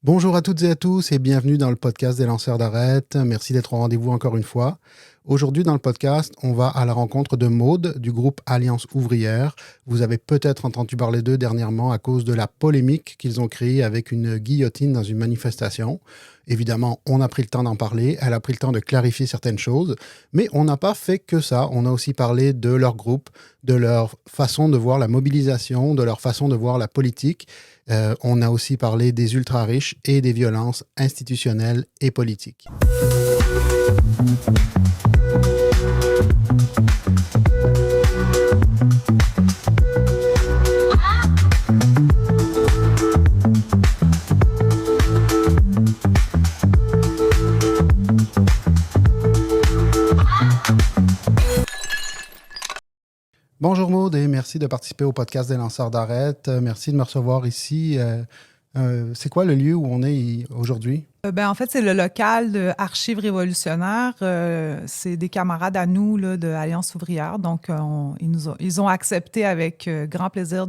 Bonjour à toutes et à tous et bienvenue dans le podcast des lanceurs d'arêtes. Merci d'être au rendez-vous encore une fois. Aujourd'hui, dans le podcast, on va à la rencontre de Maude du groupe Alliance ouvrière. Vous avez peut-être entendu parler d'eux dernièrement à cause de la polémique qu'ils ont créée avec une guillotine dans une manifestation. Évidemment, on a pris le temps d'en parler, elle a pris le temps de clarifier certaines choses, mais on n'a pas fait que ça. On a aussi parlé de leur groupe, de leur façon de voir la mobilisation, de leur façon de voir la politique. On a aussi parlé des ultra-riches et des violences institutionnelles et politiques. Bonjour Maud et merci de participer au podcast des lanceurs d'arêtes. Merci de me recevoir ici. C'est quoi le lieu où on est aujourd'hui? En fait, c'est le local de Archives révolutionnaires. C'est des camarades à nous là, de Alliance ouvrière. Donc, ils ont accepté avec grand plaisir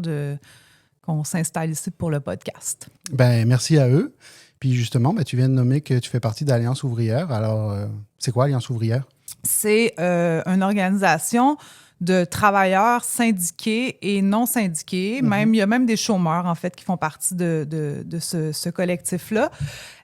qu'on s'installe ici pour le podcast. Merci à eux. Puis justement, tu viens de nommer que tu fais partie d'Alliance ouvrière. Alors, c'est quoi Alliance ouvrière? C'est une organisation de travailleurs syndiqués et non syndiqués. Il y a même des chômeurs, en fait, qui font partie de ce collectif-là.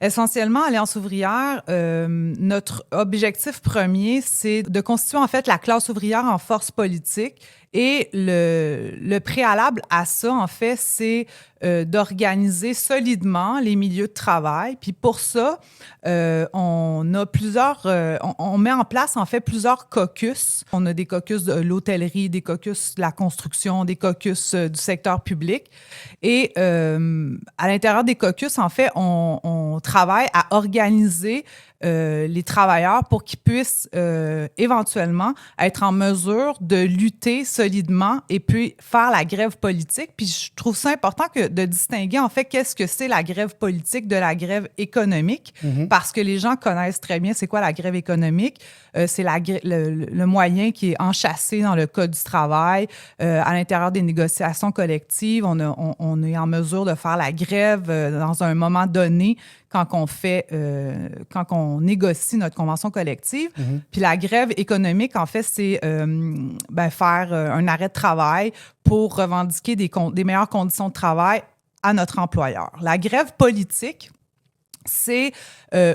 Essentiellement, Alliance ouvrière, notre objectif premier, c'est de constituer, en fait, la classe ouvrière en force politique. Et le préalable à ça, en fait, c'est d'organiser solidement les milieux de travail. Puis pour ça, on met en place, en fait, plusieurs caucus. On a des caucus de l'hôtellerie, des caucus de la construction, des caucus du secteur public. Et à l'intérieur des caucus, en fait, on travaille à organiser les travailleurs pour qu'ils puissent éventuellement être en mesure de lutter solidement et puis faire la grève politique. Puis je trouve ça important de distinguer en fait qu'est-ce que c'est la grève politique de la grève économique, parce que les gens connaissent très bien c'est quoi la grève économique. C'est le moyen qui est enchâssé dans le Code du travail. À l'intérieur des négociations collectives, on est en mesure de faire la grève dans un moment donné quand on négocie notre convention collective. Puis la grève économique, en fait, c'est faire un arrêt de travail pour revendiquer des meilleures conditions de travail à notre employeur. La grève politique, c'est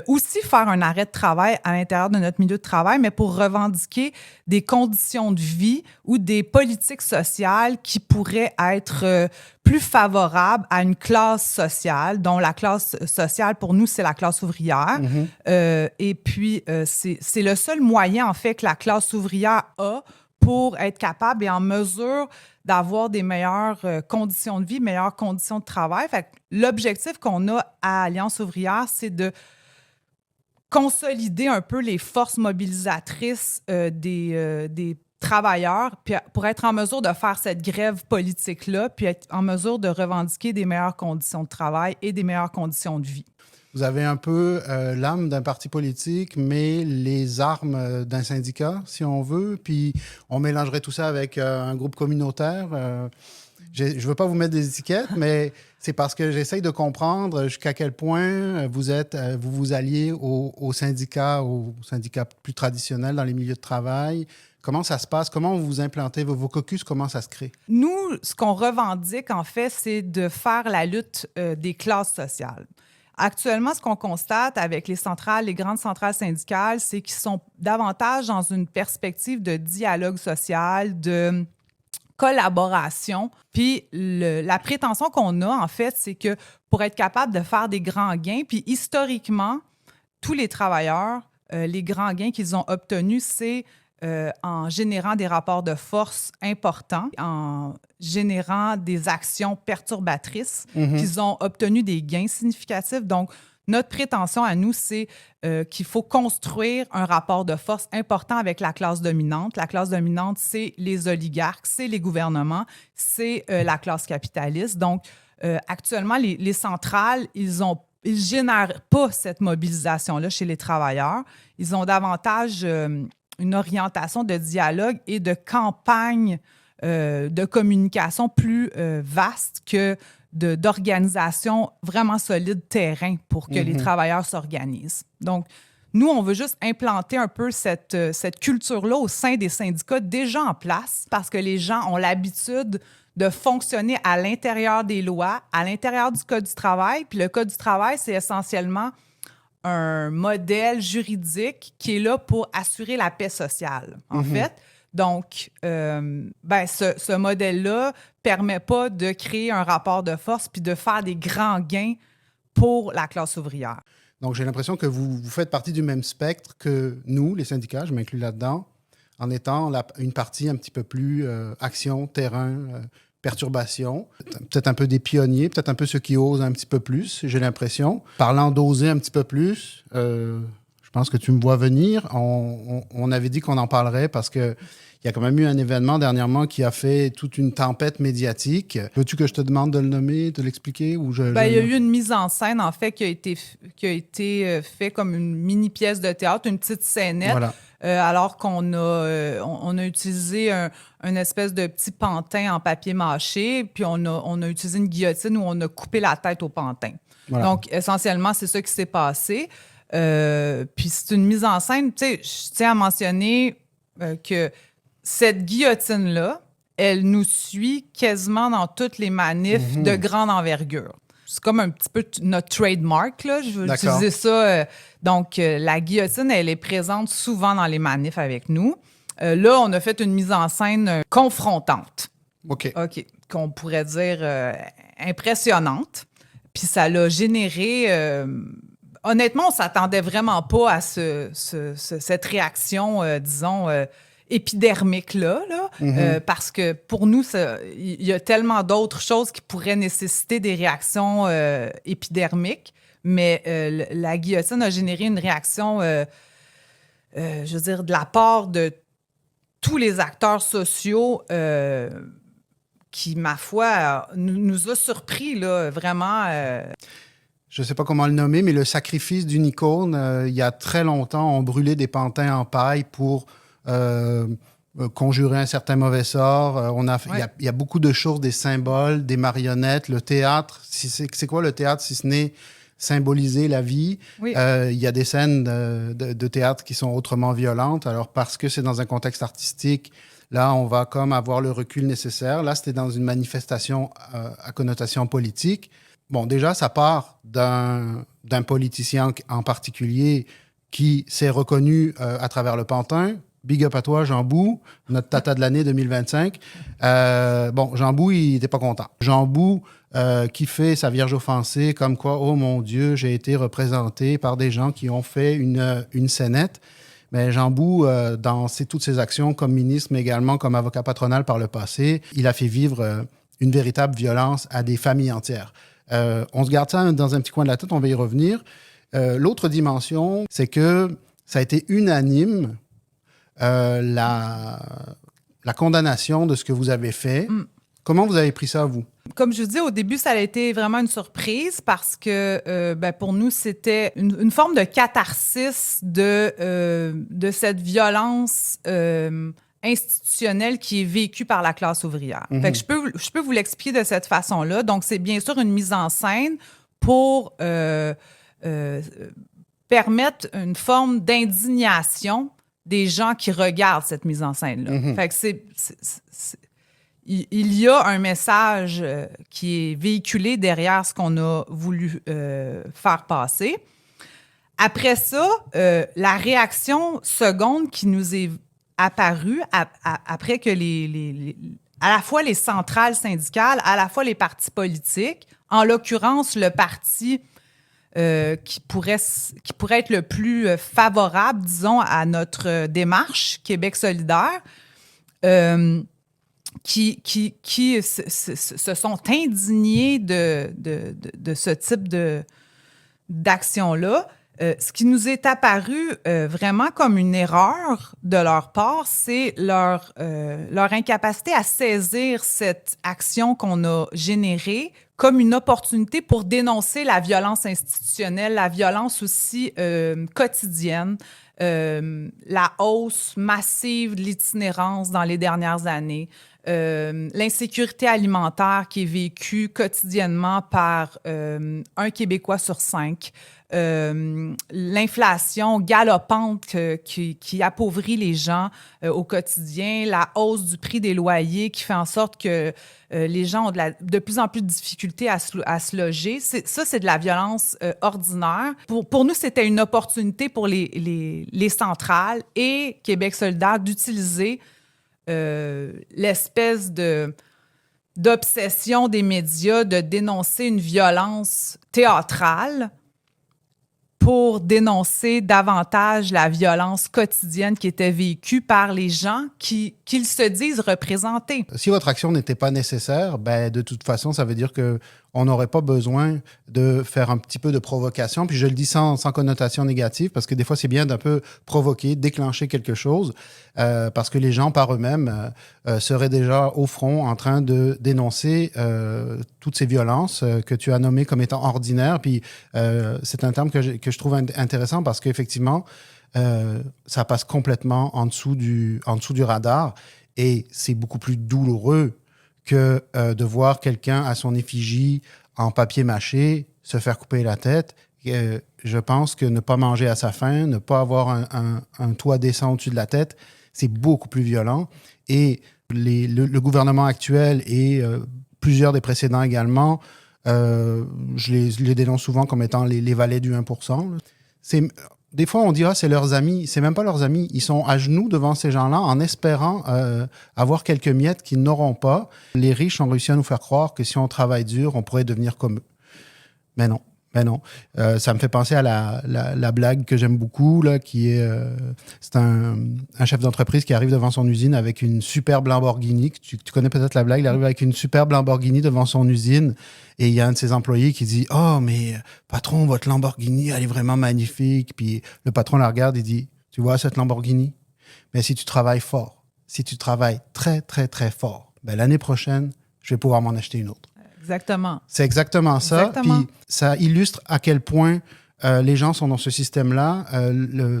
aussi faire un arrêt de travail à l'intérieur de notre milieu de travail, mais pour revendiquer des conditions de vie ou des politiques sociales qui pourraient être plus favorables à une classe sociale, dont la classe sociale, pour nous, c'est la classe ouvrière. Et puis, c'est le seul moyen, en fait, que la classe ouvrière a pour être capable et en mesure d'avoir des meilleures conditions de vie, meilleures conditions de travail. Fait que l'objectif qu'on a à Alliance ouvrière, c'est de consolider un peu les forces mobilisatrices des travailleurs puis pour être en mesure de faire cette grève politique-là, puis être en mesure de revendiquer des meilleures conditions de travail et des meilleures conditions de vie. Vous avez un peu l'âme d'un parti politique, mais les armes d'un syndicat, si on veut. Puis on mélangerait tout ça avec un groupe communautaire. Je ne veux pas vous mettre des étiquettes, mais c'est parce que j'essaye de comprendre jusqu'à quel point vous vous alliez aux syndicats plus traditionnels dans les milieux de travail. Comment ça se passe? Comment vous vous implantez? Vos caucus, comment ça se crée? Nous, ce qu'on revendique, en fait, c'est de faire la lutte des classes sociales. Actuellement, ce qu'on constate avec les grandes centrales syndicales, c'est qu'ils sont davantage dans une perspective de dialogue social, de collaboration. Puis la prétention qu'on a, en fait, c'est que pour être capable de faire des grands gains, puis historiquement, tous les travailleurs, les grands gains qu'ils ont obtenus, c'est en générant des rapports de force importants, en générant des actions perturbatrices, qu'ils ont obtenu des gains significatifs. Donc, notre prétention à nous, c'est qu'il faut construire un rapport de force important avec la classe dominante. La classe dominante, c'est les oligarques, c'est les gouvernements, c'est la classe capitaliste. Donc, actuellement, les centrales, ils génèrent pas cette mobilisation-là chez les travailleurs. Ils ont davantage une orientation de dialogue et de campagne de communication plus vaste que d'organisation vraiment solide terrain pour que les travailleurs s'organisent. Donc, nous, on veut juste implanter un peu cette culture-là au sein des syndicats déjà en place parce que les gens ont l'habitude de fonctionner à l'intérieur des lois, à l'intérieur du Code du travail. Puis le Code du travail, c'est essentiellement un modèle juridique qui est là pour assurer la paix sociale, en fait. Donc, ce modèle-là permet pas de créer un rapport de force puis de faire des grands gains pour la classe ouvrière. Donc, j'ai l'impression que vous faites partie du même spectre que nous, les syndicats, je m'inclus là-dedans, en étant une partie un petit peu plus action, terrain, perturbation. Peut-être un peu des pionniers, peut-être un peu ceux qui osent un petit peu plus, j'ai l'impression. Parlant d'oser un petit peu plus, je pense que tu me vois venir. On avait dit qu'on en parlerait parce que il y a quand même eu un événement dernièrement qui a fait toute une tempête médiatique. Veux-tu que je te demande de le nommer, de l'expliquer? Il y a eu une mise en scène, en fait, qui a été faite comme une mini-pièce de théâtre, une petite scénette, voilà. Alors qu'on a utilisé un espèce de petit pantin en papier mâché, puis on a utilisé une guillotine où on a coupé la tête au pantin. Voilà. Donc, essentiellement, c'est ça qui s'est passé. Puis c'est une mise en scène, tu sais, je tiens à mentionner que cette guillotine-là, elle nous suit quasiment dans toutes les manifs de grande envergure. C'est comme un petit peu notre trademark, là. Je veux utiliser ça. Donc, la guillotine, elle est présente souvent dans les manifs avec nous. Là, on a fait une mise en scène confrontante. OK. Qu'on pourrait dire impressionnante. Puis ça l'a généré... honnêtement, on ne s'attendait vraiment pas à cette réaction, disons... épidermique-là, parce que pour nous, il y a tellement d'autres choses qui pourraient nécessiter des réactions épidermiques, mais la guillotine a généré une réaction, je veux dire, de la part de tous les acteurs sociaux qui, ma foi, nous a surpris, là, vraiment... Je ne sais pas comment le nommer, mais le sacrifice d'une icône, il y a très longtemps, on brûlait des pantins en paille pour... conjurer un certain mauvais sort. Il y a beaucoup de choses, des symboles, des marionnettes, le théâtre. C'est quoi le théâtre si ce n'est symboliser la vie? Oui. Il y a des scènes de théâtre qui sont autrement violentes. Alors, parce que c'est dans un contexte artistique, là, on va comme avoir le recul nécessaire. Là, c'était dans une manifestation à connotation politique. Bon, déjà, ça part d'un politicien en particulier qui s'est reconnu à travers le pantin. Big up à toi, Jean Bou, notre tata de l'année 2025. Jean Bou, il n'était pas content. Jean Bou, qui fait sa Vierge offensée, comme quoi, oh mon Dieu, j'ai été représenté par des gens qui ont fait une scénette. Mais Jean Bou, dans toutes ses actions comme ministre, mais également comme avocat patronal par le passé, il a fait vivre une véritable violence à des familles entières. On se garde ça dans un petit coin de la tête, on va y revenir. L'autre dimension, c'est que ça a été unanime, la condamnation de ce que vous avez fait. Comment vous avez pris ça, vous? Comme je vous dis, au début, ça a été vraiment une surprise parce que pour nous, c'était une forme de catharsis de cette violence institutionnelle qui est vécue par la classe ouvrière. Fait que je peux vous l'expliquer de cette façon-là. Donc, c'est bien sûr une mise en scène pour permettre une forme d'indignation des gens qui regardent cette mise en scène-là. Fait que il y a un message qui est véhiculé derrière ce qu'on a voulu faire passer. Après ça, la réaction seconde qui nous est apparue après que à la fois les centrales syndicales, à la fois les partis politiques, en l'occurrence le parti qui pourrait être le plus favorable, disons, à notre démarche Québec solidaire, qui se sont indignés de ce type d'action-là. Ce qui nous est apparu vraiment comme une erreur de leur part, c'est leur incapacité à saisir cette action qu'on a générée comme une opportunité pour dénoncer la violence institutionnelle, la violence aussi quotidienne, la hausse massive de l'itinérance dans les dernières années, l'insécurité alimentaire qui est vécue quotidiennement par un Québécois sur 5, l'inflation galopante qui appauvrit les gens au quotidien, la hausse du prix des loyers qui fait en sorte que les gens ont de plus en plus de difficultés à se loger. Ça, c'est de la violence ordinaire. Pour nous, c'était une opportunité pour les centrales et Québec solidaire d'utiliser l'espèce d'obsession des médias de dénoncer une violence théâtrale pour dénoncer davantage la violence quotidienne qui était vécue par les gens qu'ils se disent représenter. Si votre action n'était pas nécessaire, ben, de toute façon, ça veut dire qu'on n'aurait pas besoin de faire un petit peu de provocation. Puis je le dis sans connotation négative, parce que des fois, c'est bien d'un peu provoquer, déclencher quelque chose, parce que les gens, par eux-mêmes, seraient déjà au front en train de dénoncer toutes ces violences que tu as nommées comme étant ordinaires. Puis c'est un terme que je trouve intéressant parce qu'effectivement, ça passe complètement en dessous du radar et c'est beaucoup plus douloureux que de voir quelqu'un à son effigie en papier mâché se faire couper la tête. Je pense que ne pas manger à sa faim, ne pas avoir un toit décent au-dessus de la tête, c'est beaucoup plus violent. Et le gouvernement actuel et plusieurs des précédents également, je les dénonce souvent comme étant les valets du 1%. Des fois, on dit « Ah, c'est leurs amis ». C'est même pas leurs amis. Ils sont à genoux devant ces gens-là en espérant avoir quelques miettes qu'ils n'auront pas. Les riches ont réussi à nous faire croire que si on travaille dur, on pourrait devenir comme eux. Mais non. Mais non. Ça me fait penser à la blague que j'aime beaucoup, là, qui est... c'est un chef d'entreprise qui arrive devant son usine avec une superbe Lamborghini. Tu connais peut-être la blague. Il arrive avec une superbe Lamborghini devant son usine et il y a un de ses employés qui dit « Oh, mais patron, votre Lamborghini, elle est vraiment magnifique. » Puis le patron la regarde et dit « Tu vois cette Lamborghini? Mais si tu travailles fort, si tu travailles très, très, très fort, ben, l'année prochaine, je vais pouvoir m'en acheter une autre. » Exactement. C'est exactement ça. Exactement. Puis ça illustre à quel point les gens sont dans ce système-là.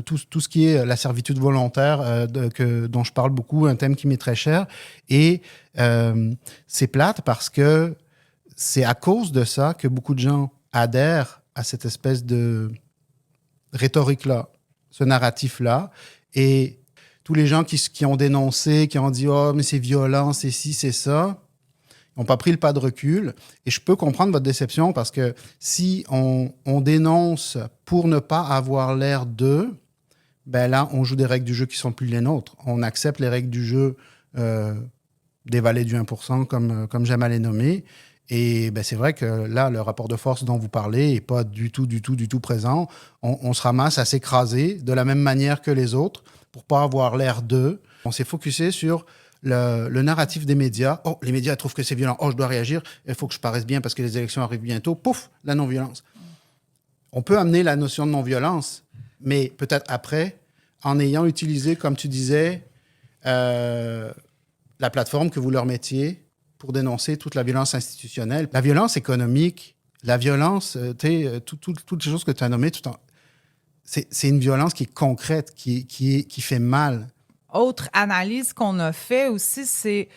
Tout ce qui est la servitude volontaire dont je parle beaucoup, un thème qui m'est très cher. Et c'est plate parce que c'est à cause de ça que beaucoup de gens adhèrent à cette espèce de rhétorique-là, ce narratif-là. Et tous les gens qui ont dénoncé, qui ont dit « Oh, mais c'est violent, c'est ci, c'est ça », n'ont pas pris le pas de recul. Et je peux comprendre votre déception parce que si on dénonce pour ne pas avoir l'air d'eux, ben là, on joue des règles du jeu qui ne sont plus les nôtres. On accepte les règles du jeu des valets du 1%, comme j'aime à les nommer. Et ben, c'est vrai que là, le rapport de force dont vous parlez n'est pas du tout présent. On se ramasse à s'écraser de la même manière que les autres pour ne pas avoir l'air d'eux. On s'est focusé sur le narratif des médias. Oh, les médias trouvent que c'est violent. Oh, je dois réagir. Il faut que je paraisse bien parce que les élections arrivent bientôt. Pouf, la non-violence. On peut amener la notion de non-violence, mais peut-être après, en ayant utilisé, comme tu disais, la plateforme que vous leur mettiez pour dénoncer toute la violence institutionnelle. La violence économique, la violence, toutes les choses que tu as nommées, c'est une violence qui est concrète, qui fait mal. Autre analyse qu'on a fait aussi, c'est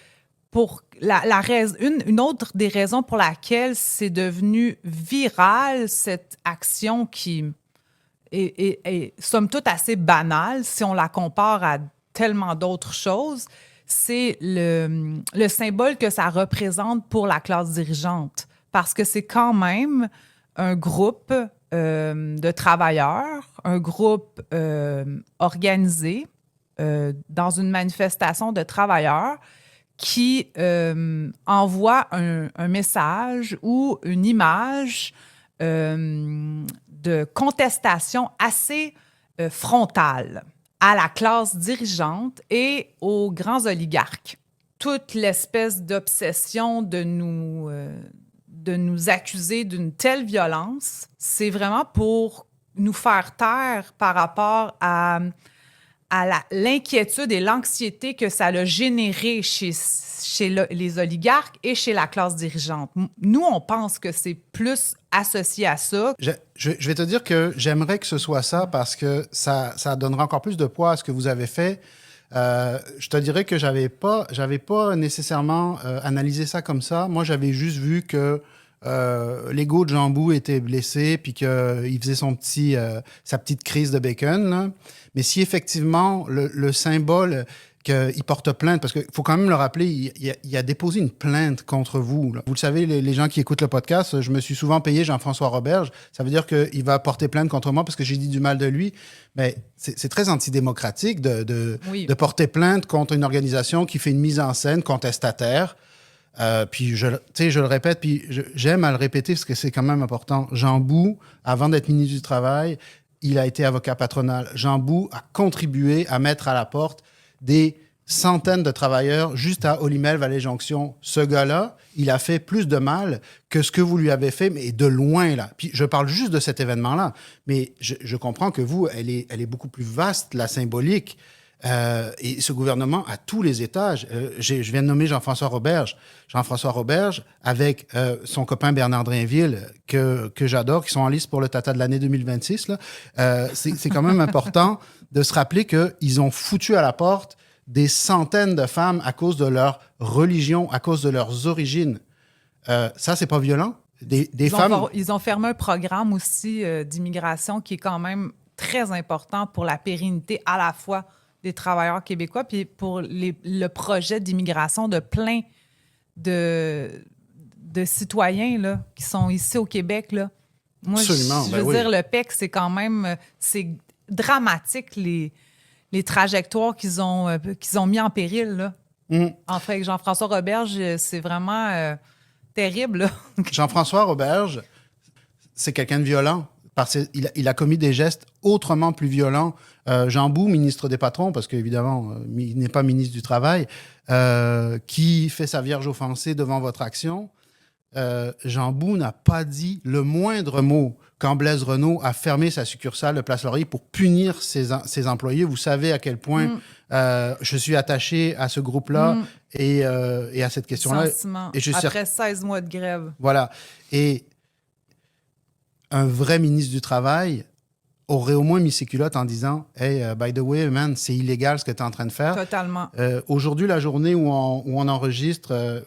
pour une autre des raisons pour laquelle c'est devenu viral, cette action qui est somme toute assez banale si on la compare à tellement d'autres choses, c'est le symbole que ça représente pour la classe dirigeante. Parce que c'est quand même un groupe de travailleurs, un groupe organisé, dans une manifestation de travailleurs qui envoie un message ou une image de contestation assez frontale à la classe dirigeante et aux grands oligarques. Toute l'espèce d'obsession de nous accuser d'une telle violence, c'est vraiment pour nous faire taire par rapport à l'inquiétude et l'anxiété que ça a généré chez les oligarques et chez la classe dirigeante. Nous, on pense que c'est plus associé à ça. Je vais te dire que j'aimerais que ce soit ça parce que ça donnera encore plus de poids à ce que vous avez fait. Je te dirais que j'avais pas nécessairement analysé ça comme ça. Moi, j'avais juste vu que l'ego de Jean-Bou était blessé puis qu'il faisait sa petite crise de bacon, là. Mais si effectivement le symbole qu'il porte plainte, parce qu'il faut quand même le rappeler, il a déposé une plainte contre vous, là. Vous le savez, les gens qui écoutent le podcast, je me suis souvent payé Jean-François Roberge. Ça veut dire qu'il va porter plainte contre moi parce que j'ai dit du mal de lui. Mais c'est très antidémocratique de porter plainte contre une organisation qui fait une mise en scène contestataire. Puis je le répète, puis j'aime à le répéter parce que c'est quand même important. Jean Bou, avant d'être ministre du Travail, il a été avocat patronal. Jean Bou a contribué à mettre à la porte des centaines de travailleurs juste à Olimel-Vallée-Jonction. Ce gars-là, il a fait plus de mal que ce que vous lui avez fait, mais de loin, là. Puis je parle juste de cet événement-là, mais je comprends que vous, elle est beaucoup plus vaste, la symbolique. Et ce gouvernement à tous les étages. Je viens de nommer Jean-François Roberge. Jean-François Roberge, avec son copain Bernard Drainville, que j'adore, qui sont en liste pour le Tata de l'année 2026. Là. C'est quand même important de se rappeler qu'ils ont foutu à la porte des centaines de femmes à cause de leur religion, à cause de leurs origines. Ça, c'est pas violent? Ils ont fermé un programme aussi d'immigration qui est quand même très important pour la pérennité à la fois des travailleurs québécois, puis pour le projet d'immigration de plein de citoyens là, qui sont ici au Québec. Là. Moi, absolument, je veux dire, le PEC, c'est quand même... C'est dramatique, les trajectoires qu'ils ont mis en péril. Là. En fait, avec Jean-François Roberge, c'est vraiment terrible. Là. Jean-François Roberge, c'est quelqu'un de violent. Parce qu'il a commis des gestes autrement plus violents. Jean Bou, ministre des Patrons, parce qu'évidemment, il n'est pas ministre du Travail, qui fait sa vierge offensée devant votre action. Jean Bou n'a pas dit le moindre mot quand Blaise Renault a fermé sa succursale de Place Laurier pour punir ses employés. Vous savez à quel point je suis attaché à ce groupe-là et à cette question-là. Après 16 mois de grève. Voilà. Et un vrai ministre du Travail aurait au moins mis ses culottes en disant « Hey, by the way, man, c'est illégal ce que tu es en train de faire. » Totalement. Aujourd'hui, la journée où on enregistre,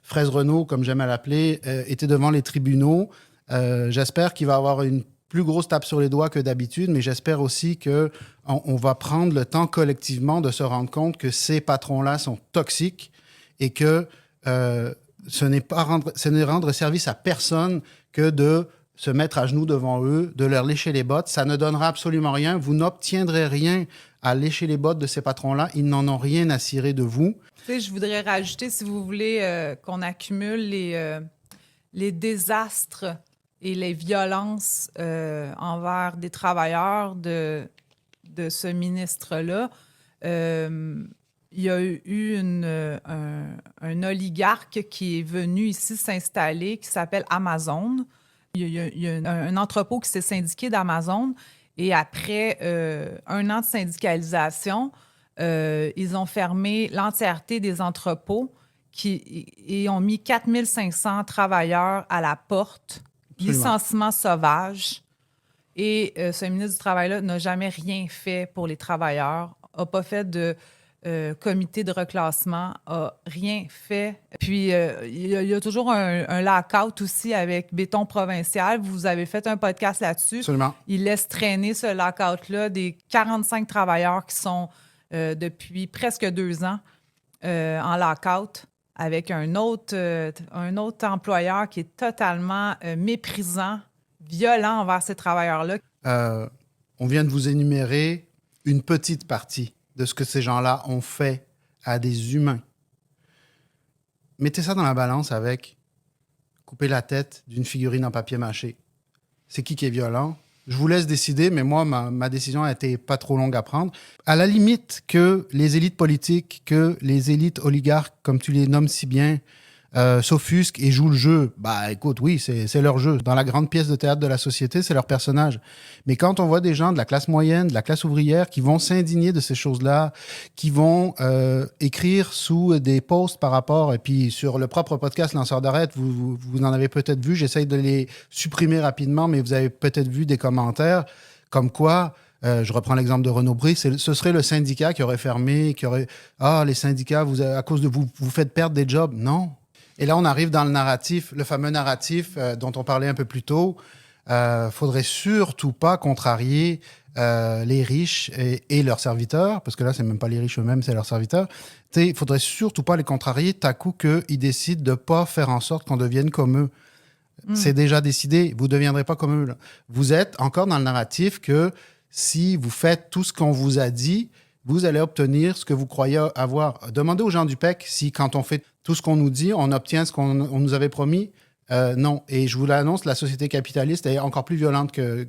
Fraise Renault, comme j'aime à l'appeler, était devant les tribunaux. J'espère qu'il va avoir une plus grosse tape sur les doigts que d'habitude, mais j'espère aussi qu'on va prendre le temps collectivement de se rendre compte que ces patrons-là sont toxiques et que ce n'est rendre service à personne que de se mettre à genoux devant eux, de leur lécher les bottes. Ça ne donnera absolument rien. Vous n'obtiendrez rien à lécher les bottes de ces patrons-là. Ils n'en ont rien à cirer de vous. Tu sais, je voudrais rajouter, si vous voulez, qu'on accumule les désastres et les violences envers des travailleurs de ce ministre-là. Il y a eu un oligarque qui est venu ici s'installer, qui s'appelle Amazon. Il y a un entrepôt qui s'est syndiqué d'Amazon. Et après 1 an de syndicalisation, ils ont fermé l'entièreté des entrepôts et ont mis 4500 travailleurs à la porte. Licenciement sauvage. Et ce ministre du Travail-là n'a jamais rien fait pour les travailleurs, n'a pas fait de comité de reclassement, n'a rien fait. Puis, il y a toujours un lock-out aussi avec Béton Provincial. Vous avez fait un podcast là-dessus. Absolument. Il laisse traîner ce lock-out-là des 45 travailleurs qui sont depuis presque 2 ans en lock-out avec un autre employeur qui est totalement méprisant, violent envers ces travailleurs-là. On vient de vous énumérer une petite partie de ce que ces gens-là ont fait à des humains. Mettez ça dans la balance avec couper la tête d'une figurine en papier mâché. C'est qui est violent? Je vous laisse décider, mais moi, ma décision a été pas trop longue à prendre. À la limite que les élites politiques, que les élites oligarques, comme tu les nommes si bien, s'offusquent et jouent le jeu. Bah écoute, oui, c'est leur jeu. Dans la grande pièce de théâtre de la société, c'est leur personnage. Mais quand on voit des gens de la classe moyenne, de la classe ouvrière, qui vont s'indigner de ces choses-là, qui vont écrire sous des posts par rapport, et puis sur le propre podcast Lanceur d'Arrête, vous en avez peut-être vu, j'essaye de les supprimer rapidement, mais vous avez peut-être vu des commentaires comme quoi Je reprends l'exemple de Renaud-Bré. Ce serait le syndicat qui aurait fermé, qui aurait... Ah, les syndicats, à cause de vous, vous faites perdre des jobs. Non. Et là, on arrive dans le narratif, le fameux narratif dont on parlait un peu plus tôt. Faudrait surtout pas contrarier les riches et leurs serviteurs, parce que là, c'est même pas les riches eux-mêmes, c'est leurs serviteurs. Il faudrait surtout pas les contrarier, tout à coup qu'ils décident de pas faire en sorte qu'on devienne comme eux. C'est déjà décidé, vous ne deviendrez pas comme eux. Là. Vous êtes encore dans le narratif que si vous faites tout ce qu'on vous a dit, vous allez obtenir ce que vous croyez avoir. Demandez aux gens du PEC si, quand on fait tout ce qu'on nous dit, on obtient ce qu'on nous avait promis. Non. Et je vous l'annonce, la société capitaliste est encore plus violente que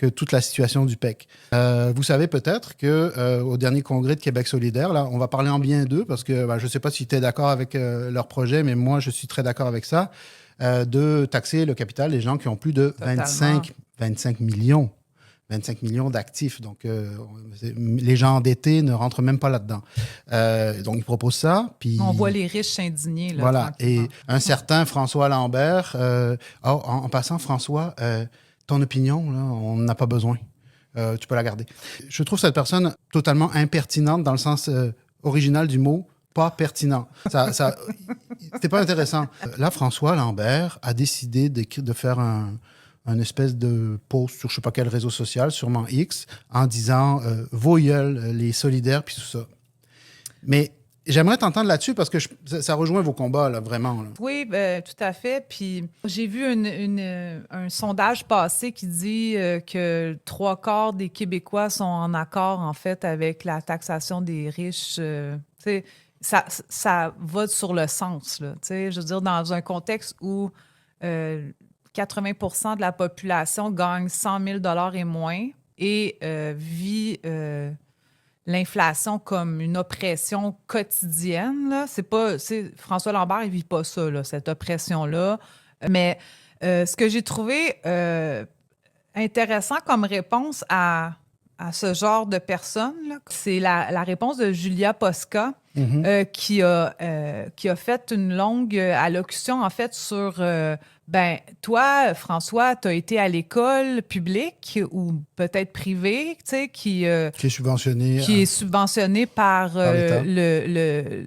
toute la situation du PEC. Vous savez peut-être qu'au dernier congrès de Québec solidaire, là, on va parler en bien d'eux, parce que je ne sais pas si tu es d'accord avec leur projet, mais moi, je suis très d'accord avec ça, de taxer le capital des gens qui ont plus de 25 millions. 25 millions d'actifs. Donc, les gens endettés ne rentrent même pas là-dedans. Donc, ils proposent ça. Puis, on voit les riches s'indigner. Là, voilà. Et un certain François Lambert... en passant, François, ton opinion, là, on n'a pas besoin. Tu peux la garder. Je trouve cette personne totalement impertinente dans le sens original du mot, pas pertinent. C'était pas intéressant. Là, François Lambert a décidé de faire un espèce de post sur je sais pas quel réseau social, sûrement X, en disant vos gueules, les solidaires, puis tout ça. Mais j'aimerais t'entendre là-dessus parce que ça rejoint vos combats, là, vraiment. Là. Oui, tout à fait. Puis j'ai vu un sondage passé qui dit que 3/4 des Québécois sont en accord, en fait, avec la taxation des riches. Ça va sur le sens, là. Je veux dire, dans un contexte où 80% de la population gagne 100 000 $ et moins et vit l'inflation comme une oppression quotidienne. Là. François Lambert, il ne vit pas ça, là, cette oppression-là. Mais ce que j'ai trouvé intéressant comme réponse à ce genre de personnes, là, c'est la réponse de Julia Posca, qui a fait une longue allocution, en fait, sur... toi, Françooi, tu as été à l'école publique ou peut-être privée, tu sais, qui est subventionnée par le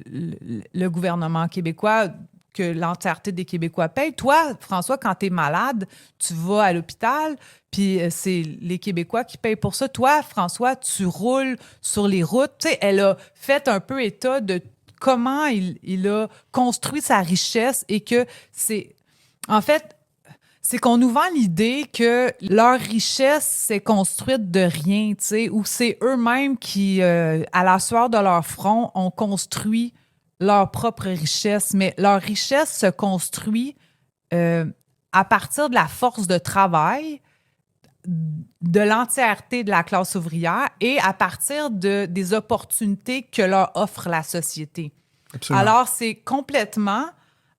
gouvernement québécois, que l'entièreté des Québécois payent. Toi, François, quand tu es malade, tu vas à l'hôpital, puis c'est les Québécois qui payent pour ça. Toi, François, tu roules sur les routes. Tu sais, elle a fait un peu état de comment il a construit sa richesse et que c'est... En fait, c'est qu'on nous vend l'idée que leur richesse s'est construite de rien, tu sais, ou c'est eux-mêmes qui, à la sueur de leur front, ont construit leur propre richesse. Mais leur richesse se construit à partir de la force de travail de l'entièreté de la classe ouvrière et à partir des opportunités que leur offre la société. Absolument. Alors, c'est complètement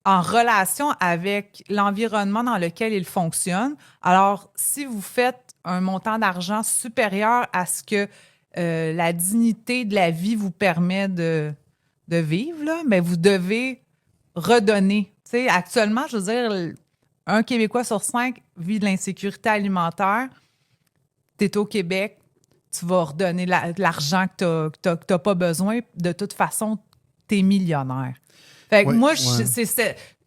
en relation avec l'environnement dans lequel ils fonctionnent. Alors, si vous faites un montant d'argent supérieur à ce que la dignité de la vie vous permet de vivre, là, mais vous devez redonner. T'sais, actuellement, je veux dire, un Québécois sur 5 vit de l'insécurité alimentaire. Tu es au Québec, tu vas redonner de l'argent que tu n'as pas besoin. De toute façon, tu es millionnaire. Fait que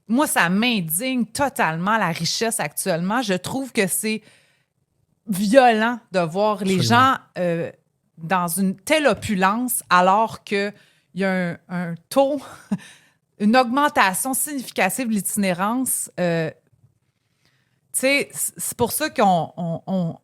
moi, ça m'indigne totalement la richesse actuellement. Je trouve que c'est violent de voir les gens dans une telle opulence alors qu'il y a un taux, une augmentation significative de l'itinérance. C'est pour ça qu'on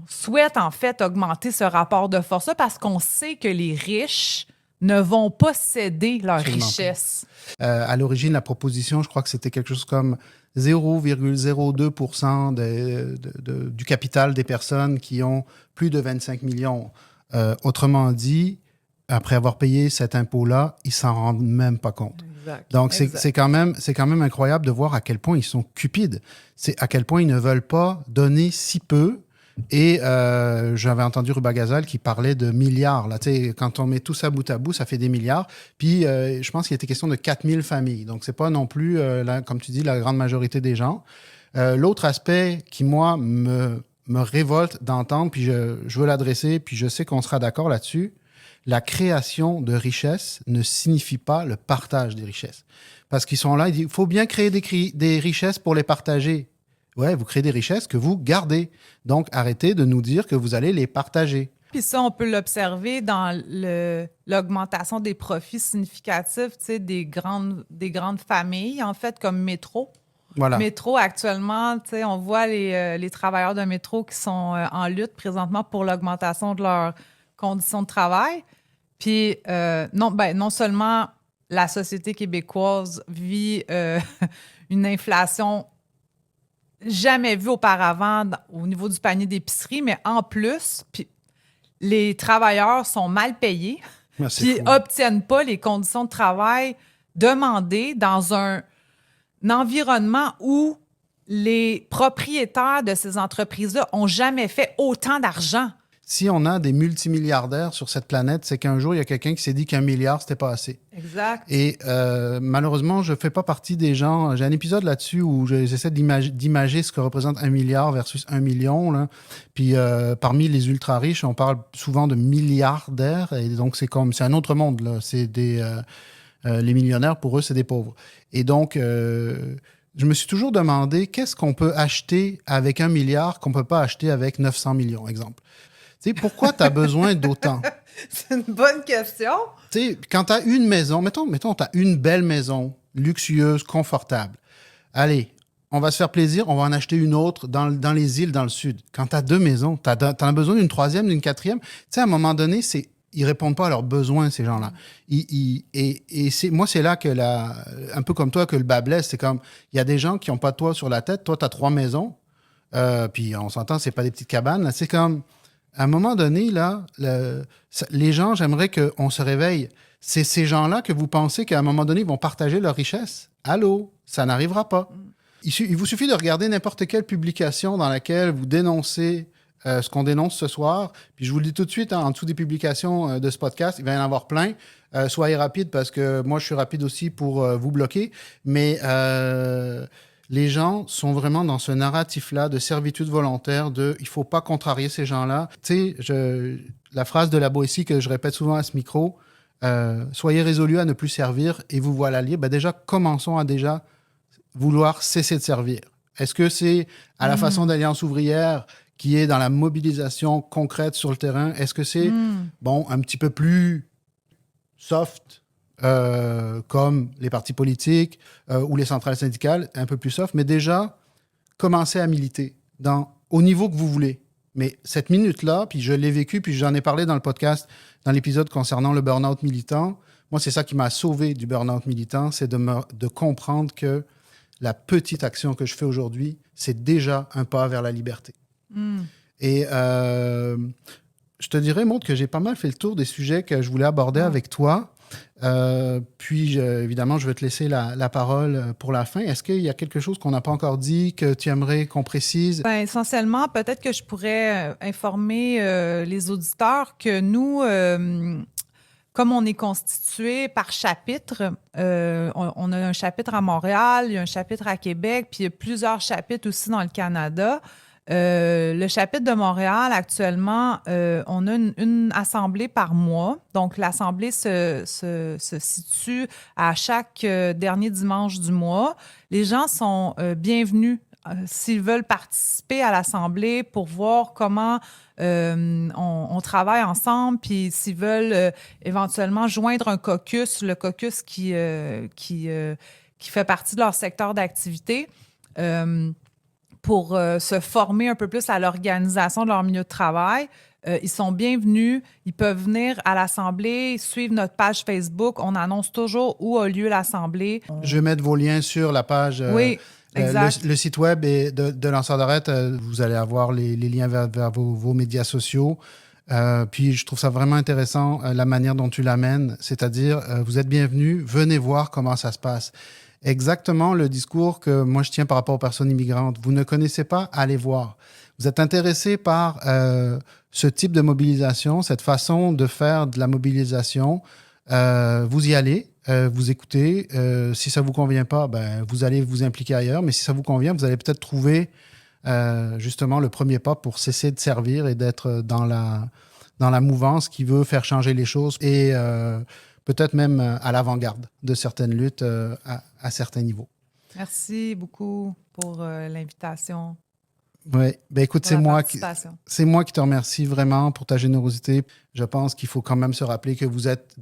souhaite en fait augmenter ce rapport de force-là parce qu'on sait que les riches ne vont pas céder leur richesse. À l'origine, la proposition, je crois que c'était quelque chose comme 0,02% du capital des personnes qui ont plus de 25 millions. Autrement dit, après avoir payé cet impôt-là, ils ne s'en rendent même pas compte. Exact. Donc, c'est quand même incroyable de voir à quel point ils sont cupides. C'est à quel point ils ne veulent pas donner si peu. Et j'avais entendu Rubagazal qui parlait de milliards. Là, quand on met tout ça bout à bout, ça fait des milliards. Puis, je pense qu'il était question de 4000 familles. Donc, ce n'est pas non plus, comme tu dis, la grande majorité des gens. L'autre aspect qui, moi, me me révolte d'entendre, puis je veux l'adresser, puis je sais qu'on sera d'accord là-dessus. La création de richesses ne signifie pas le partage des richesses. Parce qu'ils sont là, ils disent, il faut bien créer des richesses pour les partager. Ouais, vous créez des richesses que vous gardez. Donc, arrêtez de nous dire que vous allez les partager. Puis ça, on peut l'observer dans l'augmentation des profits significatifs, tu sais, des grandes familles, en fait, comme Métro. Voilà. Métro, actuellement, tu sais, on voit les travailleurs de Métro qui sont en lutte présentement pour l'augmentation de leurs conditions de travail. Puis, non seulement la société québécoise vit une inflation jamais vue auparavant au niveau du panier d'épicerie, mais en plus, puis les travailleurs sont mal payés, puis n'obtiennent pas les conditions de travail demandées dans un environnement où les propriétaires de ces entreprises-là n'ont jamais fait autant d'argent. Si on a des multimilliardaires sur cette planète, c'est qu'un jour, il y a quelqu'un qui s'est dit qu'1 milliard, c'était pas assez. Exact. Et malheureusement, je fais pas partie des gens... J'ai un épisode là-dessus où j'essaie d'imager ce que représente 1 milliard versus 1 million. Là. Puis parmi les ultra-riches, on parle souvent de milliardaires. Et donc, c'est un autre monde. Là. C'est les millionnaires, pour eux, c'est des pauvres. Et donc... je me suis toujours demandé qu'est-ce qu'on peut acheter avec 1 milliard qu'on ne peut pas acheter avec 900 millions, exemple. Tu sais, pourquoi tu as besoin d'autant? C'est une bonne question. Tu sais, quand tu as une maison, mettons tu as une belle maison, luxueuse, confortable. Allez, on va se faire plaisir, on va en acheter une autre dans les îles, dans le sud. Quand tu as 2 maisons, tu as besoin d'une troisième, d'une quatrième. Tu sais, à un moment donné, ils répondent pas à leurs besoins, ces gens-là. Moi, c'est là que un peu comme toi, que le bas blesse. C'est comme, il y a des gens qui n'ont pas de toit sur la tête. Toi, tu as 3 maisons. Puis on s'entend, c'est pas des petites cabanes. Là. C'est comme, à un moment donné, là, les gens, j'aimerais qu'on se réveille. C'est ces gens-là que vous pensez qu'à un moment donné, ils vont partager leur richesse. Allô? Ça n'arrivera pas. Il vous suffit de regarder n'importe quelle publication dans laquelle vous dénoncez ce qu'on dénonce ce soir. Puis je vous le dis tout de suite, en dessous des publications de ce podcast, il va y en avoir plein. Soyez rapides parce que moi, je suis rapide aussi pour vous bloquer. Mais les gens sont vraiment dans ce narratif-là de servitude volontaire, il ne faut pas contrarier ces gens-là. Tu sais, la phrase de la Boétie que je répète souvent à ce micro, soyez résolus à ne plus servir et vous voilà libre. Ben déjà, commençons à déjà vouloir cesser de servir. Est-ce que c'est à la façon d'Alliance ouvrière qui est dans la mobilisation concrète sur le terrain? Est-ce que c'est, un petit peu plus soft, comme les partis politiques ou les centrales syndicales, un peu plus soft, mais déjà, commencez à militer au niveau que vous voulez. Mais cette minute-là, puis je l'ai vécu, puis j'en ai parlé dans le podcast, dans l'épisode concernant le burn-out militant. Moi, c'est ça qui m'a sauvé du burn-out militant, c'est de comprendre que la petite action que je fais aujourd'hui, c'est déjà un pas vers la liberté. Et je te dirais, Maud, que j'ai pas mal fait le tour des sujets que je voulais aborder avec toi. Puis, évidemment, je vais te laisser la parole pour la fin. Est-ce qu'il y a quelque chose qu'on n'a pas encore dit, que tu aimerais qu'on précise? Ben, essentiellement, peut-être que je pourrais informer les auditeurs que nous, comme on est constitué par chapitre, on a un chapitre à Montréal, il y a un chapitre à Québec, puis il y a plusieurs chapitres aussi dans le Canada. Le chapitre de Montréal, actuellement, on a une assemblée par mois. Donc, l'assemblée se situe à chaque dernier dimanche du mois. Les gens sont bienvenus s'ils veulent participer à l'assemblée pour voir comment on travaille ensemble, puis s'ils veulent éventuellement joindre un caucus, le caucus qui fait partie de leur secteur d'activité, pour se former un peu plus à l'organisation de leur milieu de travail. Ils sont bienvenus. Ils peuvent venir à l'Assemblée, suivre notre page Facebook. On annonce toujours où a lieu l'Assemblée. Je vais mettre vos liens sur la page. Oui, exact. Le site web de Lanceurs d'Arrêt. Vous allez avoir les liens vers vos médias sociaux. Puis je trouve ça vraiment intéressant, la manière dont tu l'amènes. C'est-à-dire, vous êtes bienvenus, venez voir comment ça se passe. Exactement le discours que moi je tiens par rapport aux personnes immigrantes. Vous ne connaissez pas, allez voir. Vous êtes intéressé par ce type de mobilisation, cette façon de faire de la mobilisation. Vous y allez, vous écoutez. Si ça ne vous convient pas, ben, vous allez vous impliquer ailleurs. Mais si ça vous convient, vous allez peut-être trouver justement le premier pas pour cesser de servir et d'être dans la mouvance qui veut faire changer les choses et peut-être même à l'avant-garde de certaines luttes à certains niveaux. Merci beaucoup pour l'invitation. Oui, ben écoute, c'est moi qui te remercie vraiment pour ta générosité. Je pense qu'il faut quand même se rappeler que vous êtes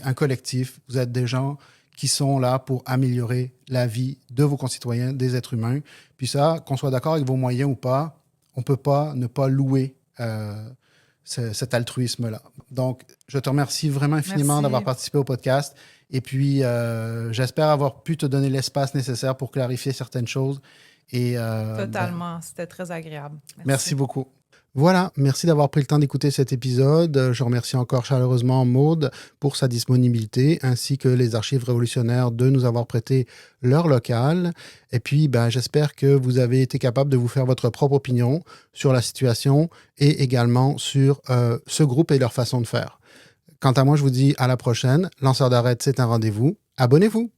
un collectif, vous êtes des gens qui sont là pour améliorer la vie de vos concitoyens, des êtres humains. Puis ça, qu'on soit d'accord avec vos moyens ou pas, on ne peut pas ne pas louer cet altruisme-là. Donc, je te remercie vraiment infiniment d'avoir participé au podcast. Et puis, j'espère avoir pu te donner l'espace nécessaire pour clarifier certaines choses. Et, totalement, c'était très agréable. Merci beaucoup. Voilà, merci d'avoir pris le temps d'écouter cet épisode. Je remercie encore chaleureusement Maude pour sa disponibilité, ainsi que les Archives révolutionnaires de nous avoir prêté leur local. Et puis, j'espère que vous avez été capable de vous faire votre propre opinion sur la situation et également sur ce groupe et leur façon de faire. Quant à moi, je vous dis à la prochaine. Lanceur d'arrêt, c'est un rendez-vous. Abonnez-vous!